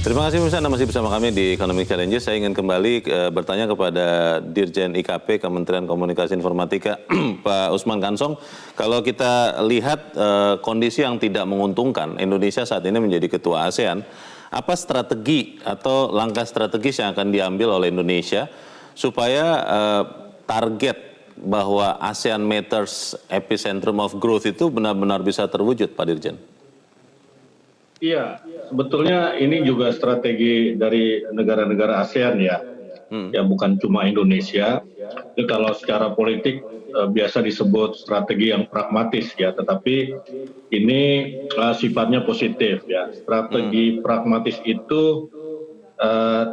Terima kasih pemirsa, Anda masih bersama kami di Economic Challenges. Saya ingin kembali bertanya kepada Dirjen IKP Kementerian Komunikasi Informatika Pak Usman Kansong. Kalau kita lihat kondisi yang tidak menguntungkan, Indonesia saat ini menjadi ketua ASEAN, apa strategi atau langkah strategis yang akan diambil oleh Indonesia supaya target bahwa ASEAN Matters Epicentrum of Growth itu benar-benar bisa terwujud, Pak Dirjen? Iya, sebetulnya ini juga strategi dari negara-negara ASEAN ya, ya bukan cuma Indonesia. Jadi kalau secara politik biasa disebut strategi yang pragmatis ya, tetapi ini sifatnya positif ya. Strategi pragmatis itu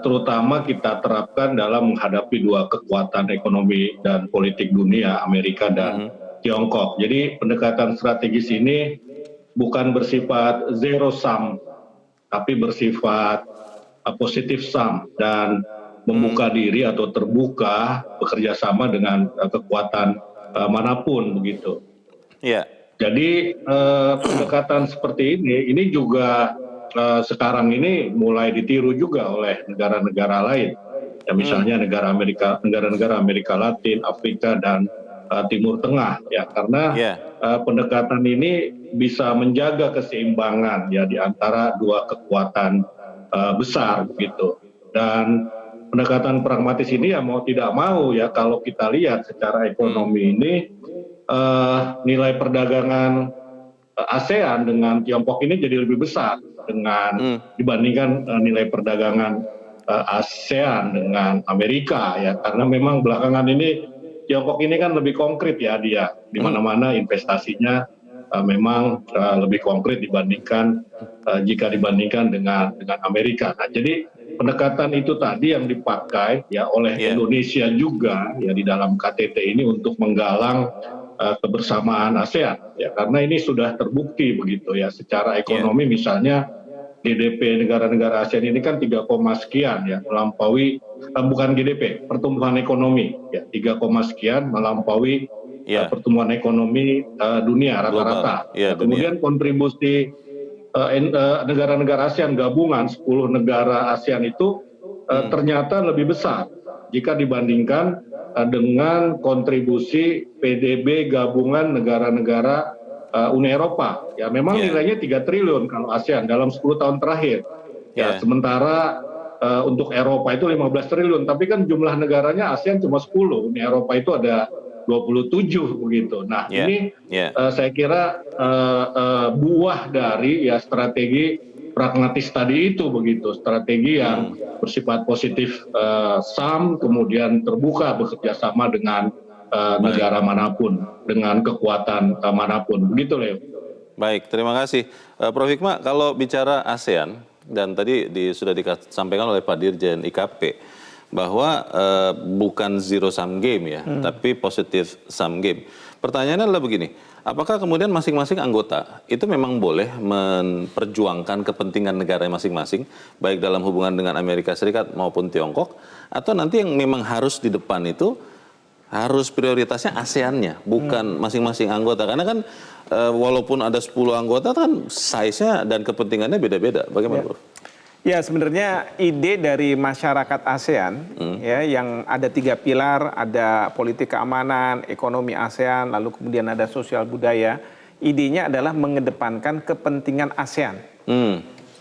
terutama kita terapkan dalam menghadapi dua kekuatan ekonomi dan politik dunia, Amerika dan Tiongkok. Jadi pendekatan strategis ini bukan bersifat zero sum, tapi bersifat positif sum dan membuka diri atau terbuka bekerja sama dengan kekuatan manapun begitu. Iya. Jadi pendekatan seperti ini juga sekarang ini mulai ditiru juga oleh negara-negara lain. Ya misalnya negara-negara Amerika Latin, Afrika dan Timur Tengah ya, karena pendekatan ini bisa menjaga keseimbangan ya di antara dua kekuatan besar gitu. Dan pendekatan pragmatis ini ya mau tidak mau ya, kalau kita lihat secara ekonomi ini nilai perdagangan ASEAN dengan Tiongkok ini jadi lebih besar dengan dibandingkan nilai perdagangan ASEAN dengan Amerika ya, karena memang belakangan ini Tiongkok ini kan lebih konkret ya dia, di mana-mana investasinya memang lebih konkret dibandingkan jika dibandingkan dengan Amerika. Nah, jadi pendekatan itu tadi yang dipakai ya oleh Indonesia juga ya di dalam KTT ini untuk menggalang kebersamaan ASEAN ya, karena ini sudah terbukti begitu ya secara ekonomi. Misalnya GDP negara-negara ASEAN ini kan 3, sekian ya, melampaui bukan GDP, pertumbuhan ekonomi ya 3, sekian melampaui pertumbuhan ekonomi dunia rata-rata. Kemudian kontribusi negara-negara ASEAN gabungan 10 negara ASEAN itu ternyata lebih besar jika dibandingkan dengan kontribusi PDB gabungan negara-negara Uni Eropa. Ya memang nilainya 3 triliun kalau ASEAN dalam 10 tahun terakhir. Ya sementara untuk Eropa itu 15 triliun, tapi kan jumlah negaranya ASEAN cuma 10, Uni Eropa itu ada 27 begitu. Nah, ini saya kira buah dari ya strategi pragmatis tadi itu begitu, strategi yang bersifat positif sum, kemudian terbuka bekerja sama dengan negara manapun, dengan kekuatan manapun, begitu Leo. Baik, terima kasih. Prof. Hikmah, kalau bicara ASEAN, dan tadi sudah disampaikan oleh Pak Dirjen IKP, bahwa bukan zero sum game ya, tapi positive sum game. Pertanyaannya adalah begini, apakah kemudian masing-masing anggota itu memang boleh memperjuangkan kepentingan negara masing-masing, baik dalam hubungan dengan Amerika Serikat maupun Tiongkok, atau nanti yang memang harus di depan itu harus prioritasnya ASEAN-nya, bukan masing-masing anggota. Karena kan walaupun ada 10 anggota kan size-nya dan kepentingannya beda-beda. Bagaimana, Bro? Ya, sebenarnya ide dari masyarakat ASEAN ya, yang ada 3 pilar, ada politik keamanan, ekonomi ASEAN, lalu kemudian ada sosial budaya. Idenya adalah mengedepankan kepentingan ASEAN.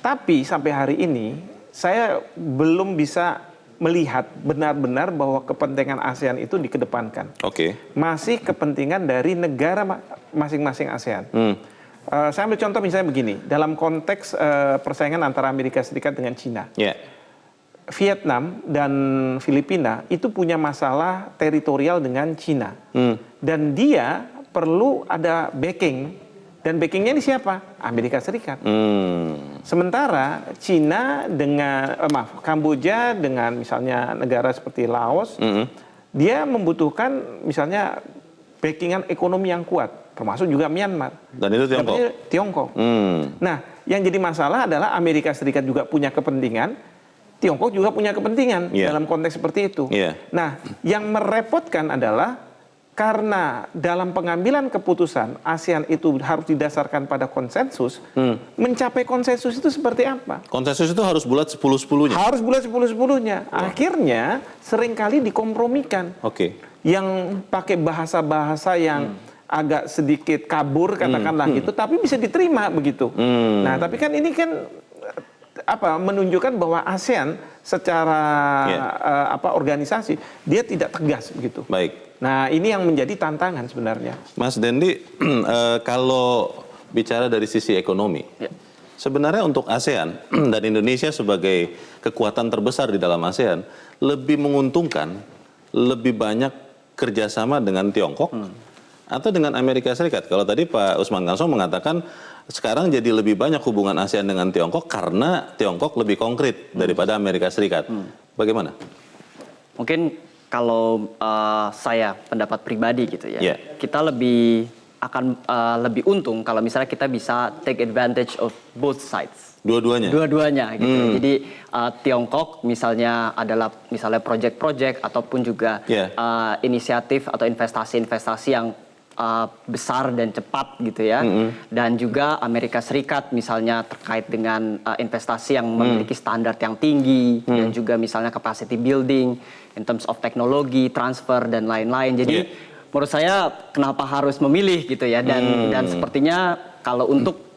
Tapi sampai hari ini saya belum bisa melihat benar-benar bahwa kepentingan ASEAN itu dikedepankan. Masih kepentingan dari negara masing-masing ASEAN. Saya ambil contoh misalnya begini, dalam konteks persaingan antara Amerika Serikat dengan Cina. Vietnam dan Filipina itu punya masalah teritorial dengan Cina. Dan dia perlu ada backing. Dan backingnya ini siapa? Amerika Serikat. Sementara Cina dengan, Kamboja dengan misalnya negara seperti Laos, dia membutuhkan misalnya backingan ekonomi yang kuat, termasuk juga Myanmar. Dan itu Tiongkok? Tiongkok. Nah, yang jadi masalah adalah Amerika Serikat juga punya kepentingan, Tiongkok juga punya kepentingan dalam konteks seperti itu. Nah, yang merepotkan adalah karena dalam pengambilan keputusan ASEAN itu harus didasarkan pada konsensus, mencapai konsensus itu seperti apa? Konsensus itu harus bulat 10-10-nya. Harus bulat 10-10-nya. Akhirnya seringkali dikompromikan. Oke. Yang pakai bahasa-bahasa yang agak sedikit kabur katakanlah gitu, tapi bisa diterima begitu. Nah, tapi kan ini kan menunjukkan bahwa ASEAN secara organisasi dia tidak tegas begitu. Baik. Nah, ini yang menjadi tantangan sebenarnya. Mas Dendi, kalau bicara dari sisi ekonomi, sebenarnya untuk ASEAN dan Indonesia sebagai kekuatan terbesar di dalam ASEAN, lebih menguntungkan, lebih banyak kerjasama dengan Tiongkok atau dengan Amerika Serikat. Kalau tadi Pak Usman Kansong mengatakan sekarang jadi lebih banyak hubungan ASEAN dengan Tiongkok karena Tiongkok lebih konkret daripada Amerika Serikat. Bagaimana? Mungkin kalau saya pendapat pribadi gitu ya, kita akan lebih untung kalau misalnya kita bisa take advantage of both sides. Dua-duanya? Dua-duanya gitu. Jadi Tiongkok misalnya adalah proyek-proyek ataupun juga inisiatif atau investasi-investasi yang besar dan cepat gitu ya. Dan juga Amerika Serikat misalnya terkait dengan investasi yang memiliki standar yang tinggi dan juga misalnya capacity building in terms of teknologi, transfer dan lain-lain. Jadi menurut saya kenapa harus memilih gitu ya, dan sepertinya kalau untuk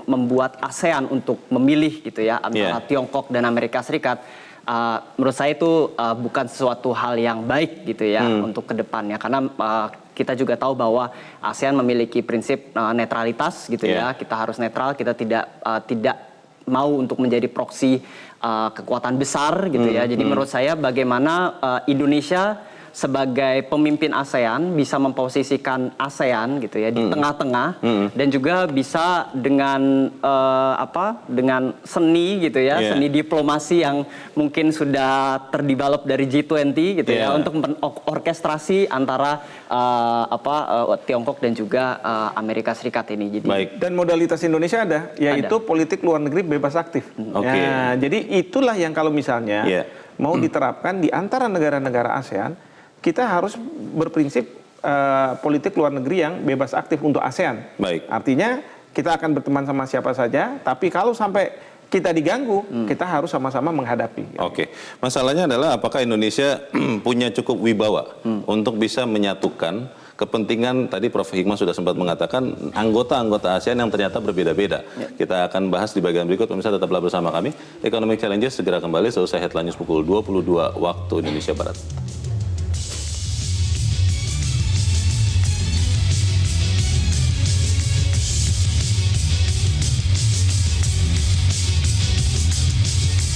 membuat ASEAN untuk memilih gitu ya antara Tiongkok dan Amerika Serikat, menurut saya itu bukan sesuatu hal yang baik gitu ya untuk kedepannya, karena kita juga tahu bahwa ASEAN memiliki prinsip netralitas gitu ya, kita harus netral, kita tidak mau untuk menjadi proksi kekuatan besar gitu ya. Jadi menurut saya bagaimana Indonesia sebagai pemimpin ASEAN bisa memposisikan ASEAN gitu ya di tengah-tengah, dan juga bisa dengan dengan seni gitu ya, seni diplomasi yang mungkin sudah terdevelop dari G20 gitu ya, untuk orkestrasi antara Tiongkok dan juga Amerika Serikat ini. Jadi dan modalitas Indonesia ada, yaitu politik luar negeri bebas aktif. Nah, jadi itulah yang kalau misalnya mau diterapkan di antara negara-negara ASEAN, kita harus berprinsip politik luar negeri yang bebas aktif untuk ASEAN. Artinya kita akan berteman sama siapa saja, tapi kalau sampai kita diganggu, kita harus sama-sama menghadapi. Masalahnya adalah apakah Indonesia punya cukup wibawa untuk bisa menyatukan kepentingan, tadi Prof. Hikmah sudah sempat mengatakan anggota-anggota ASEAN yang ternyata berbeda-beda. Kita akan bahas di bagian berikut, pemirsa tetaplah bersama kami. Economic Challenges segera kembali seusai headline news pukul 22 waktu Indonesia Barat.